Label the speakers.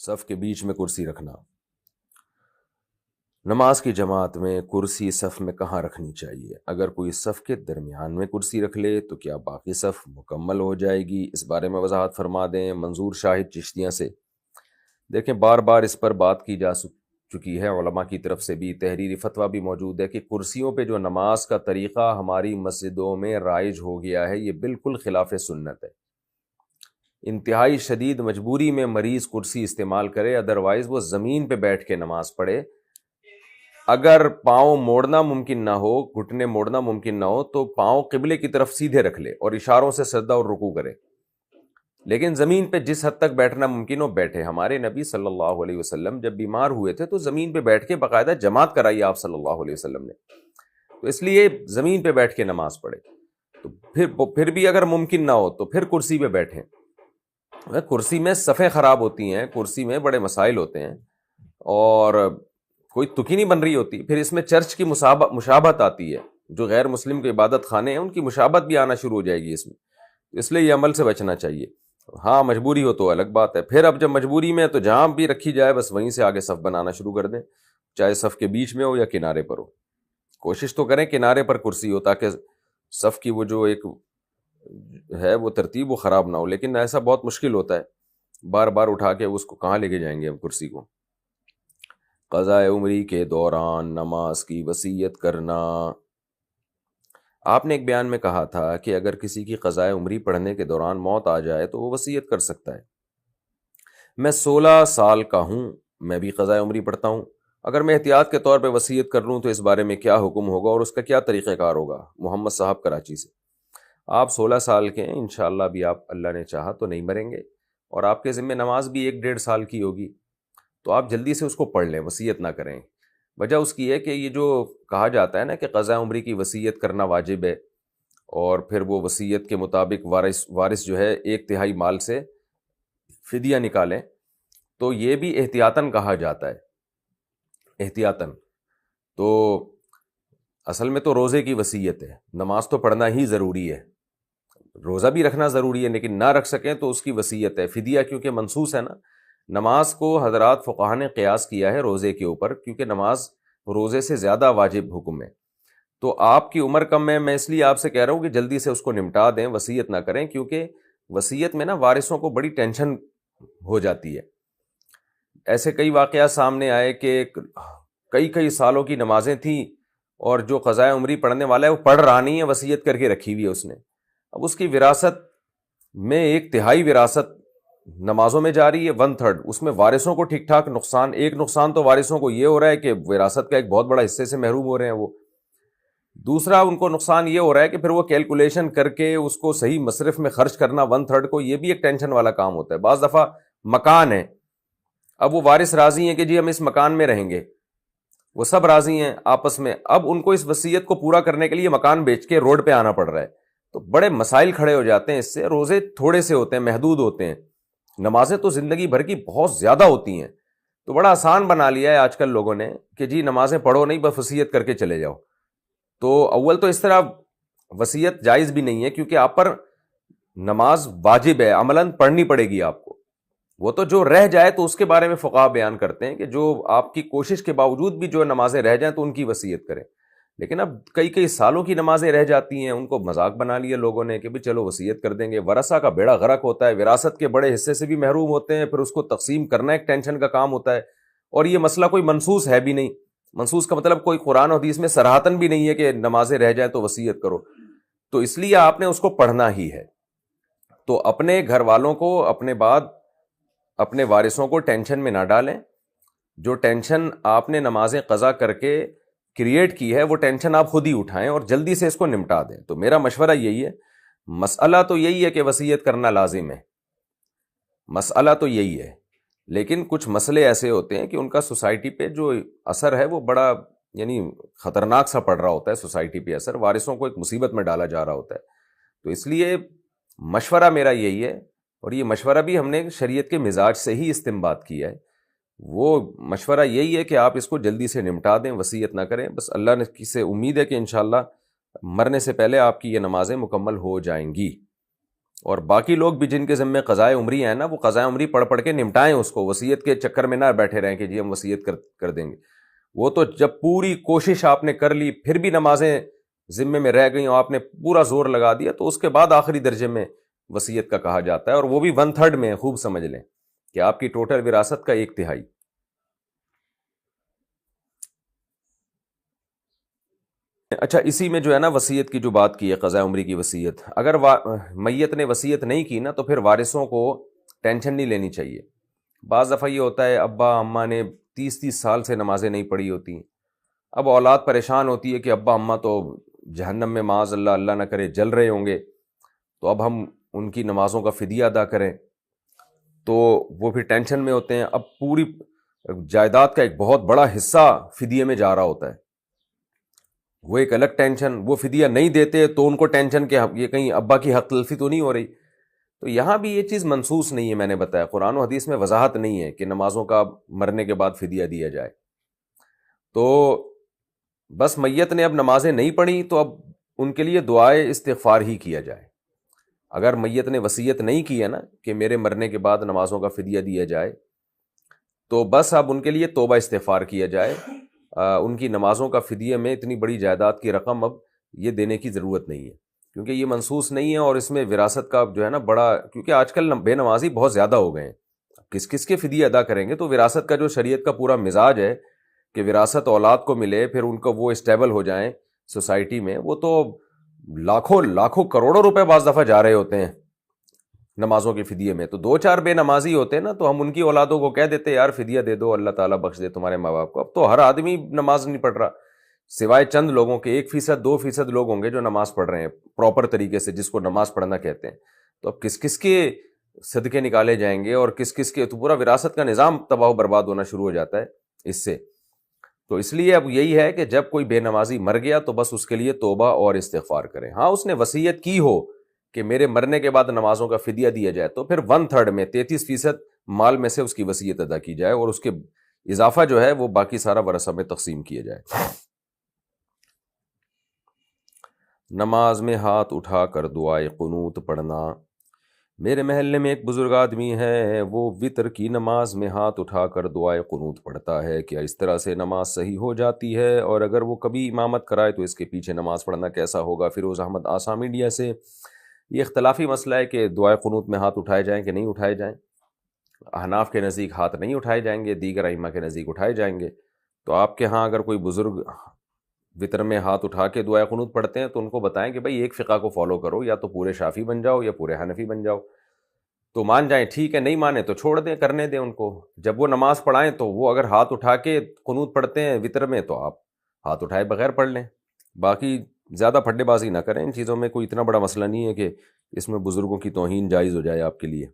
Speaker 1: صف کے بیچ میں کرسی رکھنا۔ نماز کی جماعت میں کرسی صف میں کہاں رکھنی چاہیے؟ اگر کوئی صف کے درمیان میں کرسی رکھ لے تو کیا باقی صف مکمل ہو جائے گی؟ اس بارے میں وضاحت فرما دیں۔ منظور شاہد چشتیاں سے۔ دیکھیں، بار بار اس پر بات کی جا چکی ہے، علماء کی طرف سے بھی تحریری فتویٰ بھی موجود ہے کہ کرسیوں پہ جو نماز کا طریقہ ہماری مسجدوں میں رائج ہو گیا ہے یہ بالکل خلاف سنت ہے۔ انتہائی شدید مجبوری میں مریض کرسی استعمال کرے، ادروائز وہ زمین پہ بیٹھ کے نماز پڑھے۔ اگر پاؤں موڑنا ممکن نہ ہو، گھٹنے موڑنا ممکن نہ ہو تو پاؤں قبلے کی طرف سیدھے رکھ لے اور اشاروں سے سجدہ اور رکوع کرے، لیکن زمین پہ جس حد تک بیٹھنا ممکن ہو بیٹھے۔ ہمارے نبی صلی اللہ علیہ وسلم جب بیمار ہوئے تھے تو زمین پہ بیٹھ کے باقاعدہ جماعت کرائی آپ صلی اللہ علیہ وسلم نے، تو اس لیے زمین پہ بیٹھ کے نماز پڑھے۔ تو پھر بھی اگر ممکن نہ ہو تو پھر کرسی پہ بیٹھیں۔ کرسی میں صفیں خراب ہوتی ہیں، کرسی میں بڑے مسائل ہوتے ہیں اور کوئی تکی نہیں بن رہی ہوتی۔ پھر اس میں چرچ کی مشابہت آتی ہے، جو غیر مسلم کے عبادت خانے ہیں ان کی مشابہت بھی آنا شروع ہو جائے گی اس میں، اس لیے یہ عمل سے بچنا چاہیے۔ ہاں مجبوری ہو تو الگ بات ہے، پھر اب جب مجبوری میں ہے تو جہاں بھی رکھی جائے بس وہیں سے آگے صف بنانا شروع کر دیں، چاہے صف کے بیچ میں ہو یا کنارے پر ہو۔ کوشش تو کریں کنارے پر کرسی ہو تاکہ صف کی وہ جو ایک ہے وہ ترتیب وہ خراب نہ ہو، لیکن ایسا بہت مشکل ہوتا ہے، بار بار اٹھا کے اس کو کہاں لے کے جائیں گے ہم کرسی کو۔ قضاء عمری کے دوران نماز کی وصیت کرنا۔ آپ نے ایک بیان میں کہا تھا کہ اگر کسی کی قضاء عمری پڑھنے کے دوران موت آ جائے تو وہ وصیت کر سکتا ہے۔ میں 16 سال کا ہوں، میں بھی قضاء عمری پڑھتا ہوں، اگر میں احتیاط کے طور پہ وصیت کر لوں تو اس بارے میں کیا حکم ہوگا اور اس کا کیا طریقہ کار ہوگا؟ محمد صاحب کراچی سے۔ آپ 16 سال کے ہیں، انشاءاللہ بھی آپ اللہ نے چاہا تو نہیں مریں گے، اور آپ کے ذمہ نماز بھی 1-1.5 سال کی ہوگی، تو آپ جلدی سے اس کو پڑھ لیں، وصیت نہ کریں۔ وجہ اس کی ہے کہ یہ جو کہا جاتا ہے نا کہ قضاء عمری کی وصیت کرنا واجب ہے، اور پھر وہ وصیت کے مطابق وارث جو ہے 1/3 مال سے فدیہ نکالیں، تو یہ بھی احتیاطاً کہا جاتا ہے، احتیاطاً۔ تو اصل میں تو روزے کی وصیت ہے، نماز تو پڑھنا ہی ضروری ہے، روزہ بھی رکھنا ضروری ہے، لیکن نہ رکھ سکیں تو اس کی وصیت ہے۔ فدیہ کیونکہ منسوس ہے نا، نماز کو حضرات فقہا نے قیاس کیا ہے روزے کے اوپر، کیونکہ نماز روزے سے زیادہ واجب حکم ہے۔ تو آپ کی عمر کم ہے، میں اس لیے آپ سے کہہ رہا ہوں کہ جلدی سے اس کو نمٹا دیں، وصیت نہ کریں، کیونکہ وصیت میں نا وارثوں کو بڑی ٹینشن ہو جاتی ہے۔ ایسے کئی واقعات سامنے آئے کہ کئی سالوں کی نمازیں تھیں اور جو قضاء عمری پڑھنے والا ہے وہ پڑھ رہا نہیں ہے، وصیت کر کے رکھی ہوئی ہے اس نے، اب اس کی وراثت میں 1/3 وراثت نمازوں میں جا رہی ہے، 1/3 اس میں وارثوں کو ٹھیک ٹھاک نقصان، ایک نقصان تو وارثوں کو یہ ہو رہا ہے کہ وراثت کا ایک بہت بڑا حصے سے محروم ہو رہے ہیں وہ، دوسرا ان کو نقصان یہ ہو رہا ہے کہ پھر وہ کیلکولیشن کر کے اس کو صحیح مصرف میں خرچ کرنا 1/3 کو، یہ بھی ایک ٹینشن والا کام ہوتا ہے۔ بعض دفعہ مکان ہے، اب وہ وارث راضی ہیں کہ جی ہم اس مکان میں رہیں گے، وہ سب راضی ہیں آپس میں، اب ان کو اس وصیت کو پورا کرنے کے لیے مکان بیچ کے روڈ پہ آنا پڑ رہا ہے، تو بڑے مسائل کھڑے ہو جاتے ہیں اس سے۔ روزے تھوڑے سے ہوتے ہیں، محدود ہوتے ہیں، نمازیں تو زندگی بھر کی بہت زیادہ ہوتی ہیں، تو بڑا آسان بنا لیا ہے آج کل لوگوں نے کہ جی نمازیں پڑھو نہیں، بس وصیت کر کے چلے جاؤ۔ تو اول تو اس طرح وصیت جائز بھی نہیں ہے، کیونکہ آپ پر نماز واجب ہے، عملاً پڑھنی پڑے گی آپ کو۔ وہ تو جو رہ جائے تو اس کے بارے میں فقہا بیان کرتے ہیں کہ جو آپ کی کوشش کے باوجود بھی جو نمازیں رہ جائیں تو ان کی وصیت کریں، لیکن اب کئی سالوں کی نمازیں رہ جاتی ہیں، ان کو مذاق بنا لیا لوگوں نے کہ بھی چلو وصیت کر دیں گے۔ ورثہ کا بیڑا غرق ہوتا ہے، وراثت کے بڑے حصے سے بھی محروم ہوتے ہیں، پھر اس کو تقسیم کرنا ایک ٹینشن کا کام ہوتا ہے، اور یہ مسئلہ کوئی منسوس ہے بھی نہیں، منسوس کا مطلب کوئی قرآن و حدیث میں صراحتاً بھی نہیں ہے کہ نمازیں رہ جائیں تو وصیت کرو، تو اس لیے آپ نے اس کو پڑھنا ہی ہے۔ تو اپنے گھر والوں کو اپنے بعد اپنے وارثوں کو ٹینشن میں نہ ڈالیں، جو ٹینشن آپ نے نمازیں قضا کر کے کریٹ کی ہے وہ ٹینشن آپ خود ہی اٹھائیں اور جلدی سے اس کو نمٹا دیں۔ تو میرا مشورہ یہی ہے، مسئلہ تو یہی ہے کہ وصیت کرنا لازم ہے، مسئلہ تو یہی ہے، لیکن کچھ مسئلے ایسے ہوتے ہیں کہ ان کا سوسائٹی پہ جو اثر ہے وہ بڑا یعنی خطرناک سا پڑ رہا ہوتا ہے، سوسائٹی پہ اثر، وارثوں کو ایک مصیبت میں ڈالا جا رہا ہوتا ہے۔ تو اس لیے مشورہ میرا یہی ہے، اور یہ مشورہ بھی ہم نے شریعت کے مزاج سے ہی استنباط کیا ہے، وہ مشورہ یہی ہے کہ آپ اس کو جلدی سے نمٹا دیں، وصیت نہ کریں، بس اللہ نے سے امید ہے کہ انشاءاللہ مرنے سے پہلے آپ کی یہ نمازیں مکمل ہو جائیں گی۔ اور باقی لوگ بھی جن کے ذمے قضائے عمری ہیں نا، وہ قضائے عمری پڑھ پڑھ کے نمٹائیں اس کو، وصیت کے چکر میں نہ بیٹھے رہیں کہ جی ہم وصیت کر دیں گے۔ وہ تو جب پوری کوشش آپ نے کر لی پھر بھی نمازیں ذمے میں رہ گئیں اور آپ نے پورا زور لگا دیا، تو اس کے بعد آخری درجے میں وصیت کا کہا جاتا ہے، اور وہ بھی 1/3 میں۔ خوب سمجھ لیں کہ آپ کی ٹوٹل وراثت کا 1/3۔ اچھا، اسی میں جو ہے نا وصیت کی جو بات کی ہے، قضاء عمری کی وصیت، اگر میت نے وصیت نہیں کی نا تو پھر وارثوں کو ٹینشن نہیں لینی چاہیے۔ بعض دفعہ یہ ہوتا ہے ابا اماں نے 30 سال سے نمازیں نہیں پڑھی ہوتی، اب اولاد پریشان ہوتی ہے کہ ابا اماں تو جہنم میں معاذ اللہ اللہ نہ کرے جل رہے ہوں گے، تو اب ہم ان کی نمازوں کا فدیہ ادا کریں، تو وہ پھر ٹینشن میں ہوتے ہیں۔ اب پوری جائیداد کا ایک بہت بڑا حصہ فدیے میں جا رہا ہوتا ہے، وہ ایک الگ ٹینشن۔ وہ فدیہ نہیں دیتے تو ان کو ٹینشن کہ یہ کہیں ابا کی حق تلفی تو نہیں ہو رہی۔ تو یہاں بھی یہ چیز منسوس نہیں ہے، میں نے بتایا قرآن و حدیث میں وضاحت نہیں ہے کہ نمازوں کا مرنے کے بعد فدیہ دیا جائے۔ تو بس میت نے اب نمازیں نہیں پڑھی تو اب ان کے لیے دعائے استغفار ہی کیا جائے۔ اگر میت نے وصیت نہیں کی ہے نا کہ میرے مرنے کے بعد نمازوں کا فدیہ دیا جائے، تو بس اب ان کے لیے توبہ استغفار کیا جائے۔ ان کی نمازوں کا فدیے میں اتنی بڑی جائیداد کی رقم اب یہ دینے کی ضرورت نہیں ہے، کیونکہ یہ منسوس نہیں ہے، اور اس میں وراثت کا جو ہے نا بڑا، کیونکہ آج کل بے نمازی بہت زیادہ ہو گئے ہیں، کس کس کے فدیے ادا کریں گے؟ تو وراثت کا جو شریعت کا پورا مزاج ہے کہ وراثت اولاد کو ملے، پھر ان کو وہ اسٹیبل ہو جائیں سوسائٹی میں، وہ تو لاکھوں کروڑوں روپے بعض دفعہ جا رہے ہوتے ہیں نمازوں کے فدیے میں۔ تو 2-4 بے نمازی ہوتے ہیں نا، تو ہم ان کی اولادوں کو کہہ دیتے یار فدیہ دے دو، اللہ تعالیٰ بخش دے تمہارے ماں باپ کو۔ اب تو ہر آدمی نماز نہیں پڑھ رہا، سوائے چند لوگوں کے، 1%, 2% لوگ ہوں گے جو نماز پڑھ رہے ہیں پراپر طریقے سے، جس کو نماز پڑھنا کہتے ہیں۔ تو اب کس کس کے صدقے نکالے جائیں گے اور کس کس کے، تو پورا وراثت کا نظام تباہ و برباد ہونا شروع ہو جاتا ہے اس سے۔ تو اس لیے اب یہی ہے کہ جب کوئی بے نمازی مر گیا تو بس اس کے لیے توبہ اور استغفار کریں۔ ہاں اس نے وصیت کی ہو کہ میرے مرنے کے بعد نمازوں کا فدیہ دیا جائے، تو پھر 1/3 میں 33% مال میں سے اس کی وصیت ادا کی جائے، اور اس کے اضافہ جو ہے وہ باقی سارا ورثہ میں تقسیم کیا جائے۔ نماز میں ہاتھ اٹھا کر دعائے قنوت پڑھنا۔ میرے محلے میں ایک بزرگ آدمی ہے، وہ وتر کی نماز میں ہاتھ اٹھا کر دعائے قنوت پڑھتا ہے، کیا اس طرح سے نماز صحیح ہو جاتی ہے؟ اور اگر وہ کبھی امامت کرائے تو اس کے پیچھے نماز پڑھنا کیسا ہوگا؟ فیروز احمد آسام انڈیا سے۔ یہ اختلافی مسئلہ ہے کہ دعائے قنوت میں ہاتھ اٹھائے جائیں کہ نہیں اٹھائے جائیں۔ احناف کے نزدیک ہاتھ نہیں اٹھائے جائیں گے، دیگر ائمہ کے نزدیک اٹھائے جائیں گے۔ تو آپ کے ہاں اگر کوئی بزرگ وطر میں ہاتھ اٹھا کے دعائے قنوت پڑھتے ہیں تو ان کو بتائیں کہ بھائی ایک فقہ کو فالو کرو، یا تو پورے شافعی بن جاؤ یا پورے حنفی بن جاؤ۔ تو مان جائیں ٹھیک ہے، نہیں مانے تو چھوڑ دیں، کرنے دیں ان کو۔ جب وہ نماز پڑھائیں تو وہ اگر ہاتھ اٹھا کے قنوت پڑھتے ہیں وطر میں تو آپ ہاتھ اٹھائے بغیر پڑھ لیں۔ باقی زیادہ پھڈے بازی نہ کریں، ان چیزوں میں کوئی اتنا بڑا مسئلہ نہیں ہے کہ اس میں بزرگوں کی توہین جائز ہو جائے آپ کے لیے۔